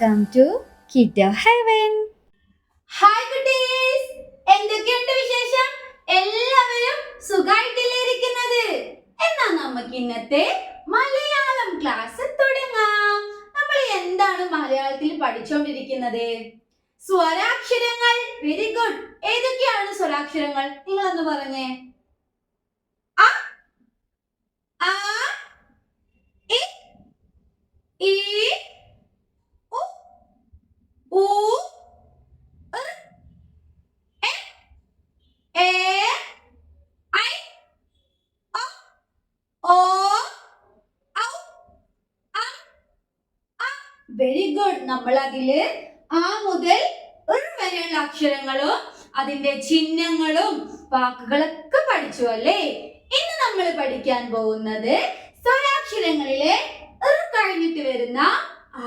Welcome to kid heaven. Hi കുട്ടീസ്, എന്തൊക്കെയുണ്ട് വിശേഷം? എല്ലാവരും സുഖായിട്ടല്ലേ ഇരിക്കുന്നത്? എന്നാ നമുക്ക് ഇന്നത്തെ മലയാളം ക്ലാസ് തുടങ്ങാം. നമ്മൾ എന്താണ് മലയാളത്തിൽ പഠിച്ചുകൊണ്ടിരിക്കുന്നത്? സ്വരാക്ഷരങ്ങൾ. Very good. ഏതൊക്കെയാണ് സ്വരാക്ഷരങ്ങൾ? നിങ്ങളൊന്ന് പറഞ്ഞേ. അ, ആ, ഇ, ഈ, ഉ, ഊ, ഋ, എ, ഏ, ഐ, ഒ, ഓ, ഔ, അ, അ. Very good. നമ്മൾ അതില് ആ മുതൽ ഋ വരെയുള്ള അക്ഷരങ്ങളും അതിന്റെ ചിഹ്നങ്ങളും വാക്കുകളൊക്കെ പഠിച്ചു അല്ലേ? ഇന്ന് നമ്മൾ പഠിക്കാൻ പോകുന്നത് സ്വരാക്ഷരങ്ങളിലെ ഋ കഴിഞ്ഞിട്ട് വരുന്ന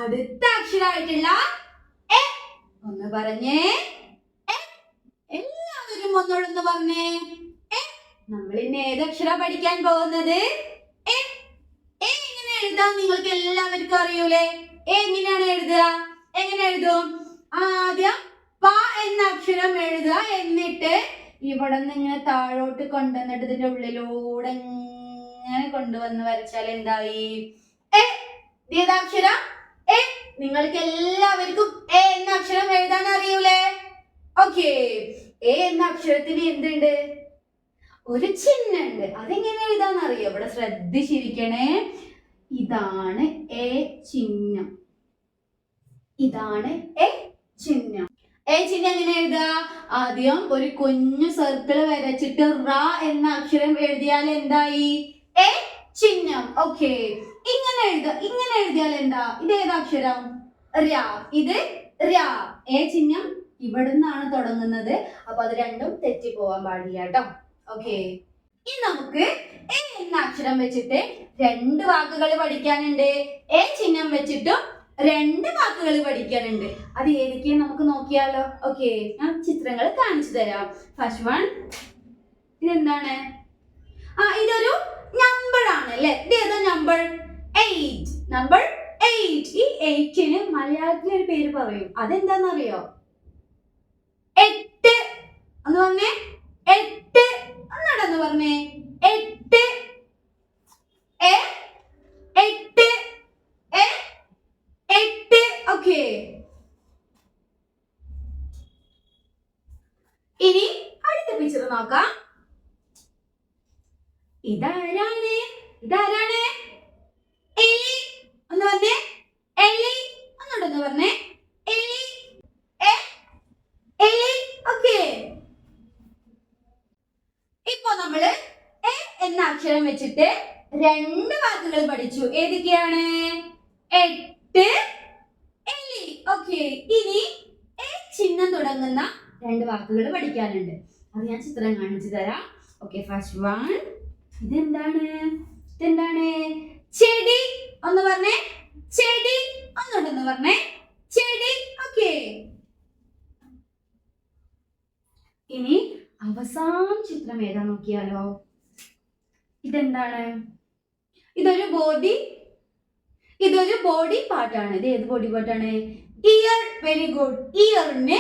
അടുത്ത അക്ഷരമായിട്ടുള്ള എ. ഒന്ന് പറഞ്ഞേ. എ. എല്ലാവരും ഒന്നോടൊന്ന് പറഞ്ഞേ. എ. നമ്മൾ ഇന്ന് ഏതക്ഷര പഠിക്കാൻ പോകുന്നത്? എ. എ എങ്ങനെ എഴുതാൻ നിങ്ങൾക്ക് എല്ലാവർക്കും അറിയൂലേ? എ എങ്ങനെയാണ് എഴുതുക? എങ്ങനെ എഴുതും? ആദ്യം പ എന്ന അക്ഷരം എഴുതുക. എന്നിട്ട് ഇവിടെ നിന്ന് ഇങ്ങനെ താഴോട്ട് കൊണ്ടുവന്നിട്ട് ഇതിന്റെ ഉള്ളിലൂടെ ഇങ്ങനെ കൊണ്ടുവന്ന് വരച്ചാൽ എന്തായി? എ. ഏതാക്ഷരം? എ. നിങ്ങൾക്ക് എല്ലാവർക്കും എ എന്ന അക്ഷരം എഴുതാൻ അറിയൂലേ? ഓക്കെ. എ എന്ന അക്ഷരത്തിന് എന്തുണ്ട്? ഒരു ചിഹ്നം ഉണ്ട്. അതെങ്ങനെ എഴുതാൻ അറിയോ? ഇവിടെ ശ്രദ്ധിച്ചിരിക്കണേ. ഇതാണ് എ ചിഹ്നം. ഇതാണ് എ ചിഹ്നം. എ ചിഹ്നം എങ്ങനെ എഴുതുക? ആദ്യം ഒരു കുഞ്ഞു സർക്കിൾ വരച്ചിട്ട് റ എന്ന അക്ഷരം എഴുതിയാൽ എന്തായി? എ ചിഹ്നം. ഓക്കെ. ഇങ്ങനെ എഴുതുക. ഇങ്ങനെ എഴുതിയാൽ എന്താ? ഇത് ഏതാക്ഷരം? ര. ഇത് ര. എ ചിഹ്നം ഇവിടുന്നാണ് തുടങ്ങുന്നത്. അപ്പൊ അത് രണ്ടും തെറ്റി പോവാൻ പാടില്ല കേട്ടോ. ഓക്കെ. ഇനി നമുക്ക് എ എന്ന അക്ഷരം വെച്ചിട്ട് രണ്ട് വാക്കുകൾ പഠിക്കാനുണ്ട്. എ ചിഹ്നം വെച്ചിട്ടും രണ്ട് വാക്കുകൾ പഠിക്കാനുണ്ട്. അത് ഏതൊക്കെയാണ് നമുക്ക് നോക്കിയാലോ? ഓക്കെ, ഞാൻ ചിത്രങ്ങൾ കാണിച്ചു തരാം. First one. ഇതെന്താണ്? ഇതൊരു നമ്പർ ആണ് അല്ലെ? ഇത് ഏതാ നമ്പർ? 8. നമ്പർ 8. ഈ 8ന് മലയാളത്തിൽ ഒരു പേര് പറയും. അതെന്താണെന്നറിയോ? 8. ഒന്ന് പറഞ്ഞേ. 8. ഒന്നടന്ന് പറഞ്ഞേ. 8. എ 8. എ 8. ഓക്കെ. ഇനി അടുത്ത പിക്ചർ നോക്കാം. ഇതാരാണ്? ഇതാരാണ്? എലി. ഒന്ന് പറഞ്ഞേ. എലി. ഒന്നുകൂടെ പറഞ്ഞേ. എലി. എലി. ഓക്കെ. ഇപ്പൊ നമ്മള് എ എന്ന അക്ഷരം വെച്ചിട്ട് രണ്ട് വാക്കുകൾ പഠിച്ചു. ഏതൊക്കെയാണ്? 8, എലി. ഓക്കെ. ഇനി എ ചിഹ്നം തുടങ്ങുന്ന രണ്ട് വാക്കുകൾ പഠിക്കാനുണ്ട്. അത് ഞാൻ ചിത്രം കാണിച്ചു തരാം. Okay, first one. ഇതെന്താണ്? ഇതെന്താണ്? ചെടി. ഒന്ന് പറഞ്ഞേ. ചെടി. ഒന്നുകൊണ്ടൊന്ന് പറഞ്ഞേ. ചെടി. ഓക്കെ. ഇനി അവസാന ചിത്രം ഏതാ നോക്കിയാലോ? ഇതെന്താണ്? ഇതൊരു ബോഡി പാർട്ടാണ്. ഇത് ഏത് ബോഡി പാർട്ടാണ്? ഇയർ. Very good. ഇയറിന്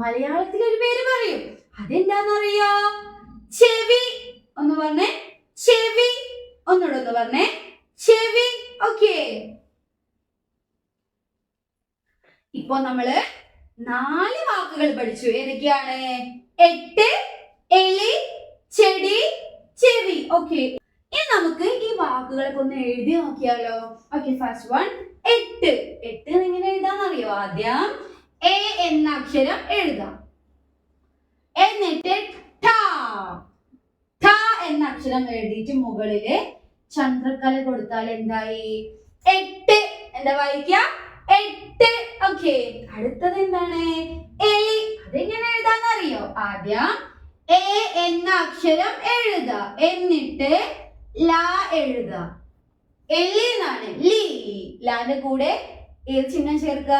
മലയാളത്തിൽ ഒരു പേര് പറയും. അതെന്താണെന്നറിയോ? ചെവി. ഒന്ന് പറഞ്ഞേ. ചെവി. ഒന്നുകൂടെ ഒന്ന് പറഞ്ഞേ. ചെവി. ഓക്കെ. ഇപ്പൊ നമ്മള് 4 വാക്കുകൾ പഠിച്ചു. ഏതൊക്കെയാണ്? 8, എലി, ചെടി, ചെവി. ഓക്കെ. ഇനി നമുക്ക് ഈ വാക്കുകളൊക്കെ ഒന്ന് എഴുതി നോക്കിയാലോ? Okay, first one. 8. 8 എങ്ങനെ എഴുതാന്നറിയോ? ആദ്യം എ എന്ന അക്ഷരം എഴുതാം. എന്നിട്ട് ട എന്ന അക്ഷരം എഴുതിയിട്ട് മുകളില് ചന്ദ്രക്കല കൊടുത്താൽ എന്തായി? 8. എന്താ വായിക്കുക? 8. ഓക്കെ. അടുത്തത് എന്താണ്? എലി. അതെങ്ങനെ എഴുതാന്നറിയോ? ആദ്യം എ എന്ന അക്ഷരം എഴുതുക. എന്നിട്ട് ല എഴുതുക. എലി എന്നാണ്. ലീ. ലാന്റെ കൂടെ ഏത് ചിഹ്നം ചേർക്കുക?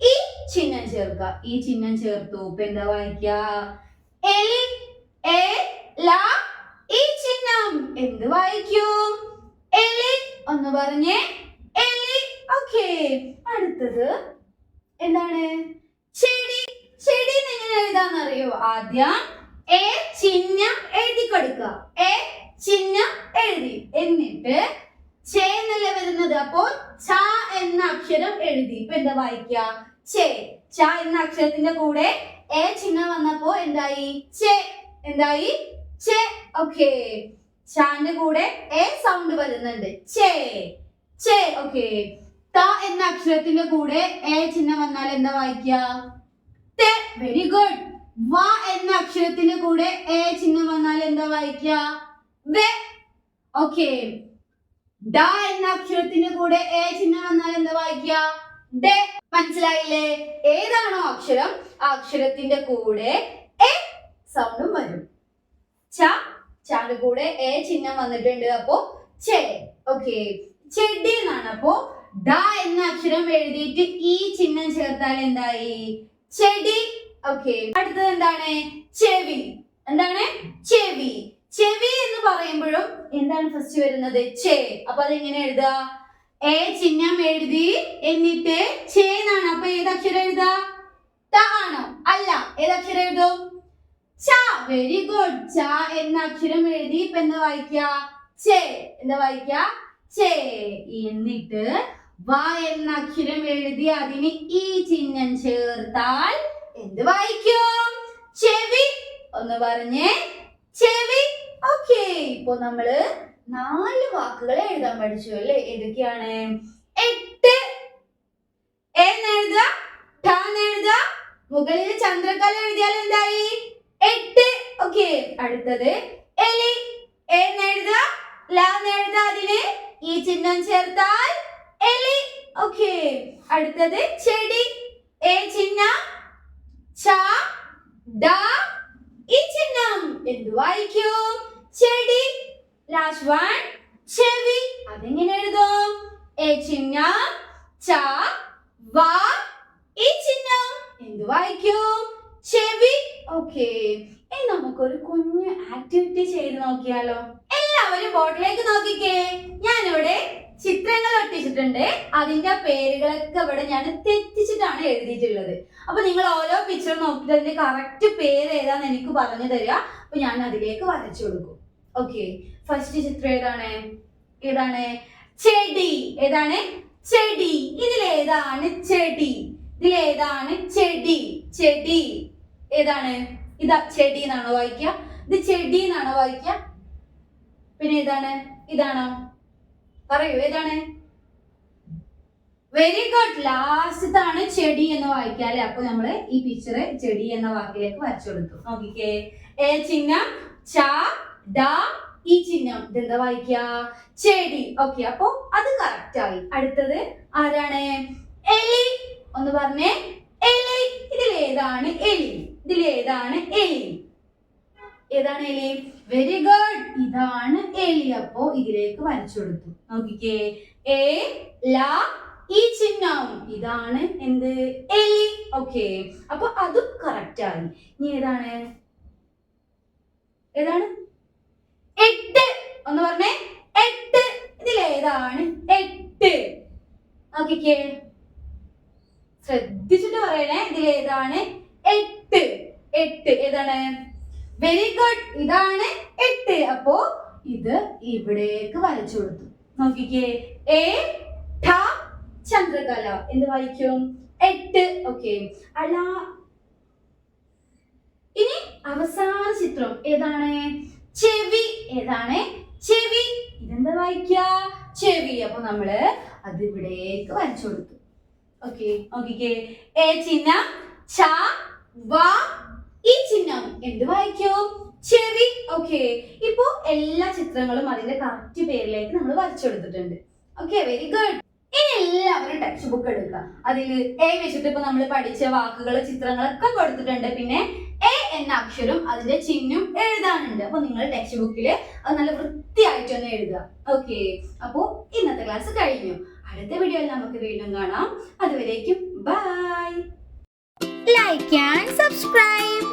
ഈ ചിഹ്നം ചേർക്കുക. ഈ ചിഹ്നം ചേർത്തു. ഇപ്പൊ എന്താ വായിക്കുക? എലി. എ ല ഈ ചിഹ്നം എന്ത് വായിക്കും? എലി. ഒന്ന് പറഞ്ഞേ. എലി. ഓക്കെ. അടുത്തത് എന്താണ്? ചെടി. ചെടി എങ്ങനെ എഴുതാന്നറിയോ? ആദ്യം എ ചിഹ്നം എഴുതി കൊടുക്കുക. എ ചിഹ്നം എഴുതി, എന്നിട്ട് ചെ എന്നല്ലേ വരുന്നത്, അപ്പോൾ ച എന്ന അക്ഷരം എഴുതി. ഇപ്പൊ എന്താ വായിക്ക? ചെ. ച എന്ന അക്ഷരത്തിന്റെ കൂടെ എ ചിഹ്നം വന്നപ്പോ എന്തായി? ചെ. എന്തായി? ചെ. ഓക്കെ. ചാന്റെ കൂടെ എ സൗണ്ട് വരുന്നുണ്ട്. ചെ. ചെ. ഓക്കെ. ത എന്ന അക്ഷരത്തിന്റെ കൂടെ എ ചിഹ്നം വന്നാൽ എന്താ വായിക്ക? തെ. Very good. വ എന്ന അക്ഷരത്തിന്റെ കൂടെ എ ചിഹ്നം വന്നാൽ എന്താ വായിക്ക? വെ. ഓക്കെ. ഡ എന്ന അക്ഷരത്തിന്റെ കൂടെ എ ചിഹ്നം വന്നാൽ എന്താ വായിക്ക? ഡെ. മനസ്സിലായില്ലേ? ഏതാണോ അക്ഷരം ആ അക്ഷരത്തിന്റെ കൂടെ എ സൗണ്ടും വരും. ച. ചാന്റെ കൂടെ എ ചിഹ്നം വന്നിട്ടുണ്ട്, അപ്പോ ചെ. ഓക്കെ. ചെടി എന്നാണ്, അപ്പോ ഡ എന്ന അക്ഷരം എഴുതിയിട്ട് ഈ ചിഹ്നം ചേർത്താൽ എന്തായി? ചെടി. ഓക്കെ. അടുത്തത് എന്താണ്? ചെവി. എന്താണ്? ചെവി. ചെവി എന്ന് പറയുമ്പോഴും എന്താണ് ഫസ്റ്റ് വരുന്നത്? ചെ. അപ്പൊ അതെങ്ങനെ എഴുതുക? എ ചിഹ്നം എഴുതി, എന്നിട്ട് ചെ എന്നാണ്. അപ്പൊ ഏതക്ഷരം എഴുതാ? ത ആണോ? അല്ല. ഏതക്ഷരം എഴുതും? ച. Very good. ച എന്ന അക്ഷരം എഴുതി. ഇപ്പൊ എന്താ വായിക്ക? ചെ. എന്താ വായിക്ക? ചെ. എന്നിട്ട് വ എന്ന അക്ഷരം എഴുതി അതിന് ഈ ചിഹ്നം ചേർത്താൽ എന്ത് വായിക്കും? ചെവി. ഒന്ന് പറഞ്ഞേ. ചെവി. ഓക്കെ. ഇപ്പൊ നമ്മള് 4 വാക്കുകൾ എഴുതാൻ പഠിച്ചു അല്ലേ? ഏതൊക്കെയാണ്? 8 എഴുതുക, ട എഴുതുക, മുകളിൽ ചന്ദ്രക്കല എഴുതിയാൽ എന്തായി? 8. ഓക്കെ. അടുത്തത് എലി. എഴുതുക, ല എഴുതുക, അതിന് ഈ ചിഹ്നം ചേർത്താൽ എലി. ഓക്കെ. അടുത്തത് ചെടി. എ ചിഹ്നം, ച, ഡ, ഈ ചിഹ്നം എന്ത് വായിക്കും? ചെടി. ലാസ്റ്റ് വൺ ചെവി. അതെങ്ങനെ എഴുതും? എ ചിഹ്നം, ച, വ, ഈ ചിഹ്നം എന്ത് വായിക്കും? ചെവി. ഓക്കെ. ഇനി നമുക്കൊരു കുഞ്ഞു ആക്ടിവിറ്റി ചെയ്ത് നോക്കിയാലോ? എല്ലാവരും ബോർഡിലേക്ക് നോക്കിക്കേ. ഞാനിവിടെ ചിത്രങ്ങൾ ഒട്ടിച്ചിട്ടുണ്ട്. അതിന്റെ പേരുകളൊക്കെ ഇവിടെ ഞാൻ തെറ്റിച്ചിട്ടാണ് എഴുതിയിട്ടുള്ളത്. അപ്പൊ നിങ്ങൾ ഓരോ പിക്ചർ നോക്കിയിട്ട് അതിന്റെ കറക്റ്റ് പേര് ഏതാന്ന് എനിക്ക് പറഞ്ഞു തരിക. അപ്പൊ ഞാൻ അതിലേക്ക് വരച്ചു കൊടുക്കും. ഓക്കെ. ഫസ്റ്റ് ചിത്രം ഏതാണ്? ഏതാണ്? ചെടി. ഏതാണ്? ചെടി. ഇതിലേതാണ് ചെടി? ഇതിലേതാണ് ചെടി? ചെടി ഏതാണ്? ഇതാ ചെടി എന്നാണോ വായിക്കുക? ഇത് ചെടി എന്നാണോ വായിക്കുക? പിന്നെ ഏതാണ്? ഇതാണോ? പറയൂ, ഏതാണ്? Very good. ലാസ്റ്റത്താണ് ചെടി എന്ന് വായിക്കുക അല്ലെ? അപ്പൊ നമ്മള് ഈ പിക്ചർ ചെടി എന്ന വാക്കിലേക്ക് വരച്ചു കൊടുത്തു. നോക്കിക്കേ. എ ചിഹ്നം, ച, ഡ, ഈ ചിഹ്നം ഇതെന്താ വായിക്കുക? ചെടി. ഓക്കെ. അപ്പൊ അത് കറക്റ്റ് ആയി. അടുത്തത് ആരാണ്? എലി. ഒന്ന് പറഞ്ഞേ. എലി. ഇതിലേതാണ് എലി? ഇതിലേതാണ് എലി? ഏതാണ് എലി? Very good. ഇതാണ് എലി. അപ്പോ ഇതിലേക്ക് വരച്ചു കൊടുത്തു. നോക്കിക്കേ. എ, ല, ഈ ചിഹ്നം ഇതാണ് എന്ത്? എലി. ഓക്കെ. അപ്പൊ അതും കറക്റ്റ് ആയി. ഇനി ഏതാണ്? ഏതാണ്? 8. ഒന്ന് പറഞ്ഞേ. 8. ഇതിലേതാണ് 8? നോക്കിക്കേ. ശ്രദ്ധിച്ചിട്ട് പറയണേ. ഇതിലേതാണ് 8? 8 ഏതാണ്? Very good. ഇതാണ് 8. അപ്പോ ഇത് ഇവിടേക്ക് വരച്ചു കൊടുത്തു. നോക്കിക്കേ. എ, ഠ, ചന്ദ്രകല എന്ത് വായിക്കും? 8. ഓക്കെ. അല്ല, ഇനി അവസാന ചിത്രം ഏതാണ്? ചെവി. ഏതാണ്? ചെവി. ഇതെന്താ വായിക്ക? ചെവി. അപ്പൊ നമ്മള് അത് ഇവിടേക്ക് വരച്ചു കൊടുത്തു. ഓക്കെ. നോക്കിക്കേ. എ ചിഹ്നം, ച, വ, ഈ ചിഹ്നം എന്ത് വായിക്കും? ചെവി. ഓക്കെ. ഇപ്പോ എല്ലാ ചിത്രങ്ങളും അതിന്റെ കറക്റ്റ് പേരിലേക്ക് നമ്മൾ വരച്ചു കൊടുത്തിട്ടുണ്ട്. ഓക്കെ. Very good. ഇനി എല്ലാവരും ടെക്സ്റ്റ് ബുക്ക് എടുക്കുക. അതിൽ എ വെച്ചിട്ട് ഇപ്പൊ നമ്മൾ പഠിച്ച വാക്കുകൾ, ചിത്രങ്ങളൊക്കെ കൊടുത്തിട്ടുണ്ട്. പിന്നെ എ എന്ന അക്ഷരം അതിന്റെ ചിഹ്നം എഴുതാനുണ്ട്. അപ്പൊ നിങ്ങൾ ടെക്സ്റ്റ് ബുക്കില് അത് നല്ല വൃത്തിയായിട്ട് തന്നെ എഴുതുക. ഓക്കെ. അപ്പോ ഇന്നത്തെ ക്ലാസ് കഴിഞ്ഞു. അടുത്ത വീഡിയോയിൽ നമുക്ക് വീണ്ടും കാണാം. അതുവരേക്കും ബൈ. Like and subscribe.